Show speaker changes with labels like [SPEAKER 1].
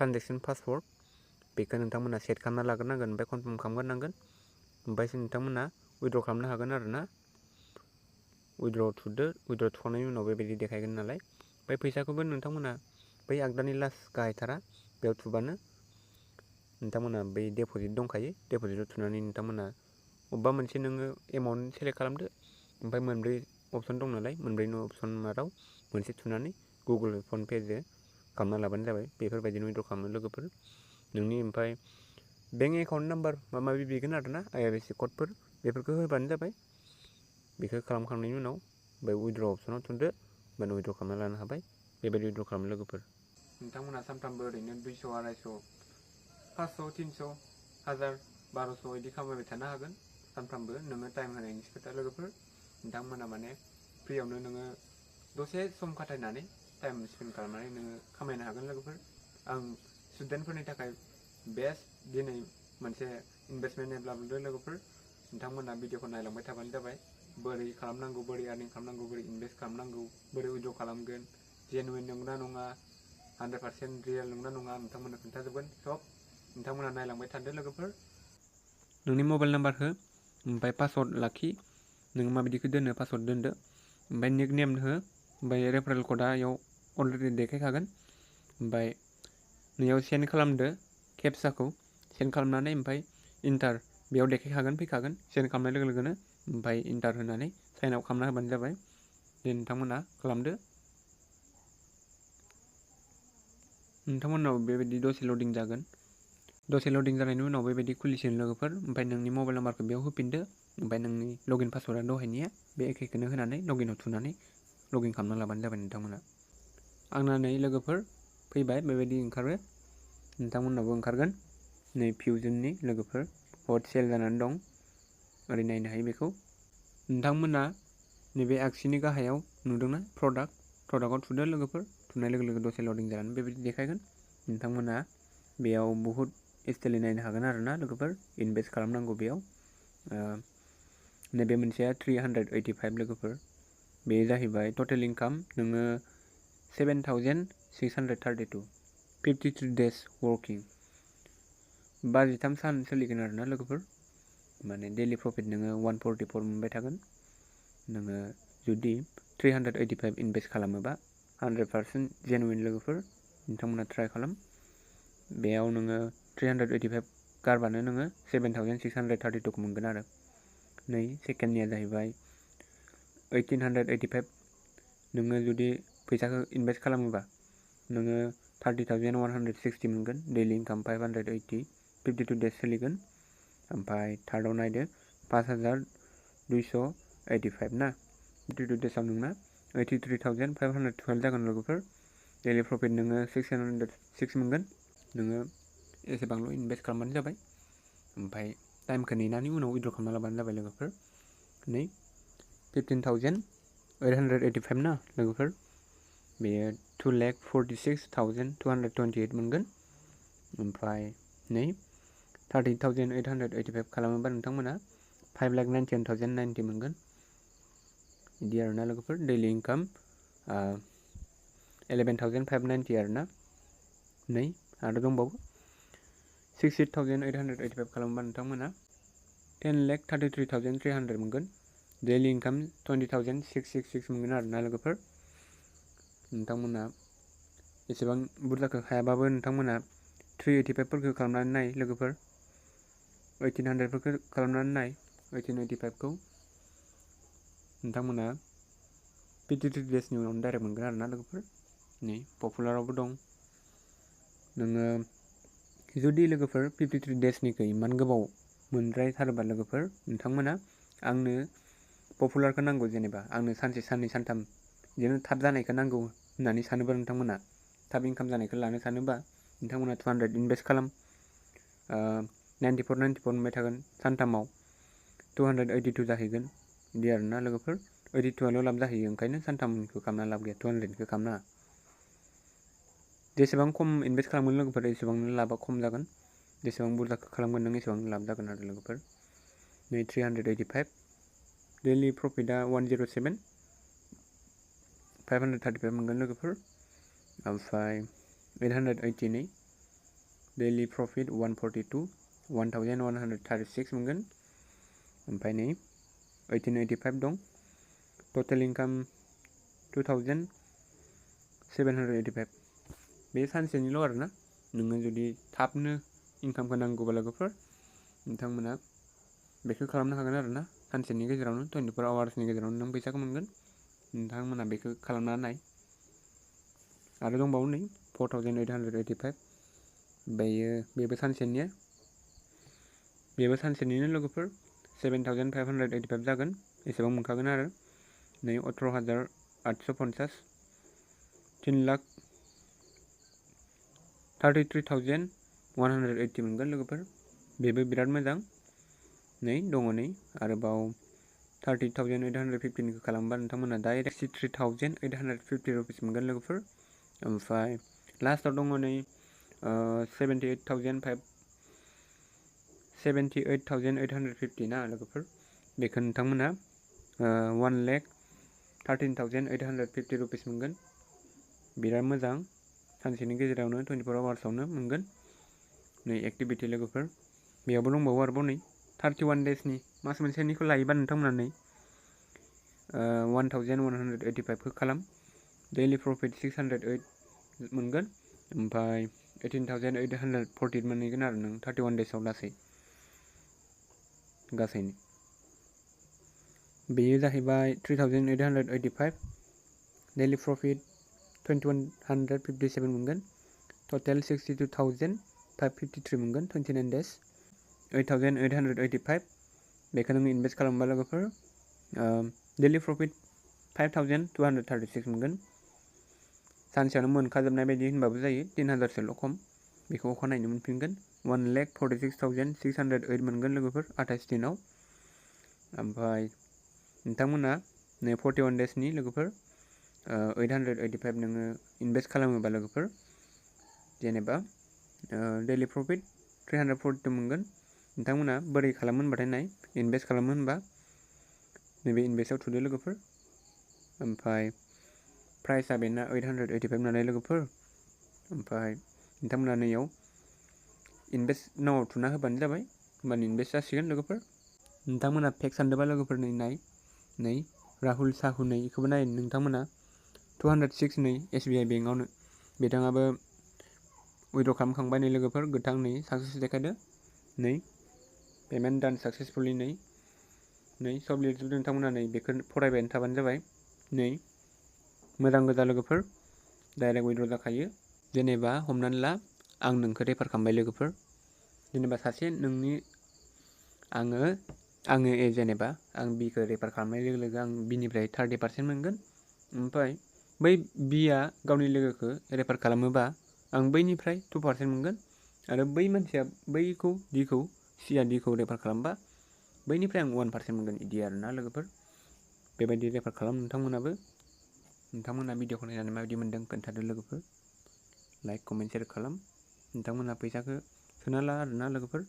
[SPEAKER 1] Transaction password बेखौ नोंथांमोना set खालामना लाग्रोनांगोन ओमफ्राय कनफार्म खालामग्रोनांगोन ओमफ्रायसो नोंथांमोना विड्र' खालामनो हागोन आरो ना। विड्र' थुदो, विड्र' थुखांनायनि उनाव बेबायदि देखायगोन नालाय, ओमफ्राय फैसाखौबो नोंथांमोना बै आगदानि लास्ट गाहायथारा बेयाव थुबानो नोंथांमोना बै डिप'जिट दंखायो, डिप'जिटआव थुनानै नोंथांमोना अबेबा मोनसे नोङो एमाउन्ट सेलेक्ट खालामदो, ओमफ्राय मोनब्रै अपसन दं नालाय, मोनब्रैनि अपसन मादाव मोनसे थुनानै गुगोल फन पेजों खालामना लाबानो जाबाय। बेफोरबायदिनो विड्र' खालामो लोगोफोर। नोंनि ओमफ्राय बेंक एकाउन्ट नाम्बार माबा माबि बिगोन आरो ना, IFSC क'डफोर बेफोरखौ होबानो जाबाय। बेखौ खालामखांनायनि उनाव बे विड्र' अपसनाव थुदो, होमबानो विड्र' खालामना लानो हाबाय। बेबायदि विड्र' खालामो लोगोफोर। नोंथांमोना सानफ्रामबो ओरैनो 200, 250, 500, 300, 1000, 1200 बिदि खामायबाय थानो हागोन सानफ्रामबो, नोङो टाइम होनायनि खोथा लोगोफोर। नोंथांमोना माने फ्रियावनो नोङो दसे सम खाथायनानै टाइम स्पेन्ड खालामनानै नोङो खामायनो हागोन लोगोफोर। आं स्टुडेन्टफोरनि थाखाय बेस्ट दिनै मोनसे इनभेस्टमेन्ट एप लाबोदों लोगोफोर। नोंथांमोना भिडिअखौ नायलांबाय थाबानो जाबाय। बोरै खालामनांगौ, बोरै आर्निं खालामनांगौ, बोरै इनभेस्ट खालामनांगौ, बोरै विड्र' खालामगोन, जेनुइन नंगौना नङा, 100% रियेल नंगौना नङा, नोंथांमोना खोन्थाजोबगोन सब। नोंथांमोना नायलांबाय थादो लोगोफोर। नोंनि मबाइल नाम्बारखौ ओमफ्राय पासवर्ड लाखि, नोङो माबायदिखौ दोनो पासवर्ड दोनदो, ओमफ्राय निक नेम हो, ओमफ्राय रेफारेल क'डआ इयाव अलरेडि देखायखागोन। ओमफ्राय नैयाव सेन्ड खालामदो केपचाखौ, सेन्ड खालामनानै ओमफ्राय इन्टार बेयाव देखायखागोन, फैखागोन सेन्ड खालामनाय लोगो लोगोनो। ओमफ्राय इन्टार होनानै साइन आउट खालामना होबानो जाबाय। दे नोंथांमोना खालामदो। नोंथांमोनाव बेबायदि दसे लडिं जागोन, दसे लडिं जानायनि उनाव बेबायदि खुलिसिगोन लोगोफोर। ओमफ्राय नोंनि मबाइल नाम्बारखौ बेयाव होफिनदो, ओमफ्राय नोंनि लगइन पासवर्डआ दहायनिया बे एखेखौनो होनानै लगइनाव थुनानै लगइन खालामना लाबानो जाबाय नोंथांमोना। आंना नै लोगोफोर फैबाय, बेबायदि ओंखारो, नोंथांमोननावबो ओंखारगोन। नै फिउजननि लोगोफोर हट सेल जानानै दं, ओरै नायनो हायो बेखौ। नोंथांमोना नैबे आगसिनि गाहायाव नुदोंना प्रडाक्टआव थुदो लोगोफोर। थुनाय लोगो लोगो दसे लडिं जानानै बेबायदि देखायगोन। नोंथांमोना बेयाव बुहुत स्टाइलि नायनो हागोन आरो ना लोगोफोर, इनभेस्ट खालामनांगौ बेयाव। नैबे मोनसेया 385 लोगोफोर, बे जाहैबाय टटेल इनकाम नोङो 7632, 53 days वर्किं, 53 सान सोलिगोन आरो ना लोगोफोर। माने डेलि प्रफिट नोङो 144 मोनबाय थागोन। नोङो जुदि 385 इनभेस्ट खालामोबा 100% जेनुइन लोगोफोर, नोंथांमोना ट्राइ खालाम। बेयाव नोङो 385 गारबानो नोङो 7632 मोनगोन आरो। नै सेकेन्डनिया जाहैबाय 1885, नोङो जुदि फैसाखौ इनभेस्ट खालामोबा नोङो 30,160 मोनगोन, डेलि इनकाम 580, 52 days सोलिगोन। ओमफ्राय थार्डआव नायदो 5285 ना, 52 daysआव नोंना 83,512 जागोन लोगोफोर। डेलि प्रफिट नोङो 606 मोनगोन। नोङो एसेबांल' इनभेस्ट खालामबानो जाबाय, ओमफ्राय टाइमखौ नेनानै उनाव विड्र' खालामना लाबानो जाबाय लोगोफोर। नै 15,885 ना लोगोफोर, बेयो 2,46,228 मोनगोन। ओमफ्राय नै 30,885 खालामोबा नोंथांमोना 5,91,090 मोनगोन। बिदि आरोना लोगोफोर, डेलि इनकाम 11,590 आरोना। नै आरो दंबावो 68,885 खालामोबा नोंथांमोना 10,33,300 मोनगोन। डेलि इनकाम 20,666 मोनगोन आरोना लोगोफोर। नोंथांमोना एसेबां बुरजाखौ हायाबाबो नोंथांमोना 385 खालामनानै नाय लोगोफोर, 1800 खालामनानै नाय, 1885 नोंथांमोना 53 daysनि उनावनो डाइरेक्ट मोनगोन आरोना लोगोफोर। नै पपुलारावबो दं। नोङो जुदि लोगोफोर 53 daysनिखौ इमान गोबाव मोनद्रायथारोबा लोगोफोर, नोंथांमोना आंनो पपुलारखौ नांगौ, जेनेबा आंनो सानसे साननै सानथाम बिदिनो थाब जानायखौ नांगौ होननानै सानोबा नोंथांमोना, थाब इनकाम जानायखौ लानो सानोबा नोंथांमोना 200 इनभेस्ट खालाम, 94 मोनबाय थागोन। सानथामाव 282 जाहैगोन, बिदि आरोना लोगोफोर। 82आल' लाब जाहैयो, ओंखायनो सानथामखौ खालामना लाब गैया, 200खौ खालामनाङा। जेसेबां खम इनभेस्ट खालामगोन लोगोफोर एसेबांनो लाबा खम जागोन, जेसेबां बुरजा खालामगोन नों एसेबां लाब जागोन आरो लोगोफोर। नै 385, डेलि प्रफिटआ 107, 535 मोनगोन लोगोफोर। ओमफ्राय 880 नै डेलि प्रफिट 142 1136 मोनगोन। ओमफ्राय नै 1885 दं। टटेल इनकाम 2785। बे सानसेनिल' आरोना। नोङो जुदि थाबनो इनकामखौ नांगौबा लोगोफोर नोंथांमोना बेखौ खालामनो हागोन आरोना। सानसेनि गेजेरावनो 24 आवार्सनि गेजेरावनो नों फैसाखौ मोनगोन। नोंथांमोना बेखौ खालामना नाय। आरो दंबावो नै 4885। बेबो सानसेनिनो लोगोफोर 7585 जागोन। एसेबां मोनखागोन आरो नै 18850 3,33,180 मोनगोन लोगोफोर। बेबो बिराद मोजां। नै दङ नै आरोबाव 30,850 खालामबा नोंथांमोना डाइरेक्ट 63,850 रुपिस मोनगोन लोगोफोर। ओमफ्राय लास्टआव दङ नै 78,850 ना लोगोफोर। बेखौ नोंथांमोना 1,13,850 रुपिस मोनगोन। बिराद मोजां। सानसेनि गेजेरावनो 24 आवार्सआवनो मोनगोन। नै एक्टिभिटि लोगोफोर बेयावबो दंबावो आरोबाव नै 31 डेजनि मास मोनसेनिखौ लायोबा नोंथांमोना नै 1185 खालाम। डेलि प्रफिट 608 मोनगोन। ओमफ्राय 18,840 मोनहैगोन आरो नों 31 डेजआव गासैनो। बेयो जाहैबाय 3,885। डेलि प्रफिट 2157 मोनगोन। टटेल 62,553 मोनगोन 29 डेज। 8,885 बेखौ नों इनभेस्ट खालामबा लोगोफोर डेलि प्रफिट 5,236 मोनगोन। सानसेयावनो मोनखाजोबनाय बायदि होनबाबो जायो। 3000सोल' खम। बेखौ अखानायैनो मोनफिनगोन। 1,46,608 मोनगोन लोगोफोर 28 दिनाव। ओमफ्राय नोंथांमोना नै 41 डेजनि लोगोफोर 885 नोङो इनभेस्ट खालामोबा लोगोफोर जेनेबा डेलि प्रफिट 342 मोनगोन। नोंथांमोना बोरै खालामो होनबाथाय नाय इनभेस्ट खालामो होनबा नैबे इनभेस्टआव थुदो लोगोफोर। ओमफ्राय प्राइसआ बेना 885 नालाय लोगोफोर। ओमफ्राय नोंथांमोना नैयाव इनभेस्ट नावआव थुना होबानो जाबाय। होमबानो इनभेस्ट जासिगोन लोगोफोर। नोंथांमोना फेक सानदोंबा लोगोफोर नै राहुल साहु नै बेखौबो नाय नोंथांमोना 206 नै SBI बेंकआवनो बिथाङाबो उइड्र खालामखांबाय नै लोगोफोर गोथां नै साक्सेस देखायदो नै पेमेन्ट डान साक्सेसफुलि नै सब लिरजोबदो नोंथांमोना नै बेखौ फरायबायानो थाबानो जाबाय। नै मोजां गोजा लोगोफोर डाइरेक्ट उइड्र जाखायो। जेनेबा हमनानै ला आं नोंखौ रेफार खालामबाय लोगोफोर। जेनेबा सासे नोंनि आङो जेनेबा आं बिखौ रेफार खालामनाय लोगो लोगो आं बिनिफ्राय 30% मोनगोन। ओमफ्राय बै बिया गावनि लोगोखौ रेफार खालामोबा आं बैनिफ्राय 2% मोनगोन। आरो बै मानसिया सिया डिखौ रेफार खालामबा बैनिफ्राय आं 1% मोनगोन बिदि आरोना लोगोफोर। बेबायदि रेफार खालाम नोंथांमोनाबो। नोंथांमोना भिडिअखौ नायनानै माबायदि मोन्दों खोन्थादो लोगोफोर। लाइक कमेन्ट शेयार खालाम। नोंथांमोना फैसाखौ सोना ला आरोना लोगोफोर।